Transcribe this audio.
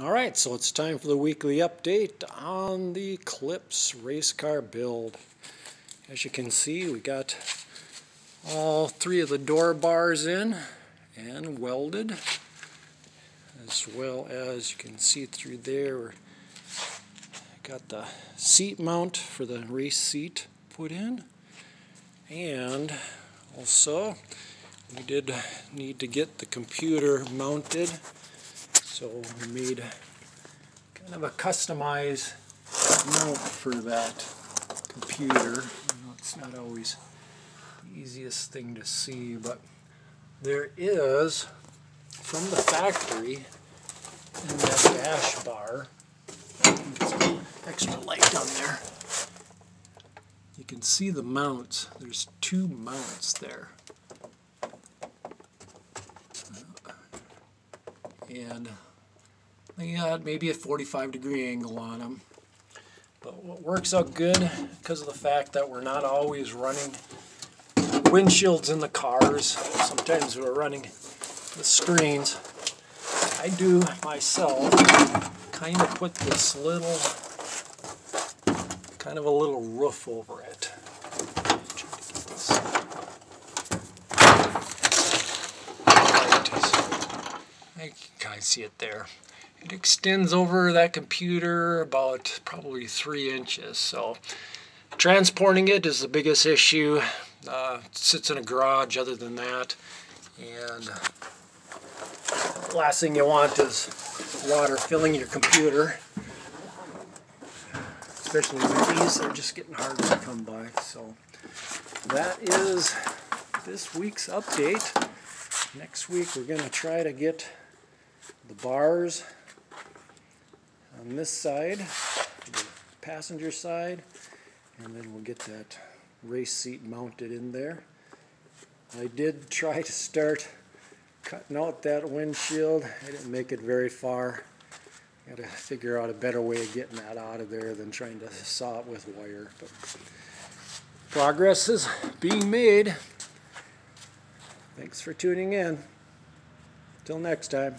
Alright, so it's time for the weekly update on the Eclipse race car build. As you can see, we got all three of the door bars in and welded, as well as you can see through there we got the seat mount for the race seat put in, and also we did need to get the computer mounted. So we made kind of a customized mount for that computer. It's not always the easiest thing to see, but there is, from the factory, in that dash bar, get some extra light down there, you can see the mounts. There's two mounts there. And they got maybe a 45-degree angle on them. But what works out good, because of the fact that we're not always running windshields in the cars, sometimes we're running the screens, I do myself kind of put this little, kind of a little roof over it. You can kind of see it there. It extends over that computer about probably 3 inches. So transporting it is the biggest issue. It sits in a garage other than that. And the last thing you want is water filling your computer. Especially with these, they're just getting harder to come by. So that is this week's update. Next week we're going to try to get the bars on this side, the passenger side, and then we'll get that race seat mounted in there. I did try to start cutting out that windshield. I didn't make it very far. Got to figure out a better way of getting that out of there than trying to saw it with wire. But progress is being made. Thanks for tuning in. Till next time.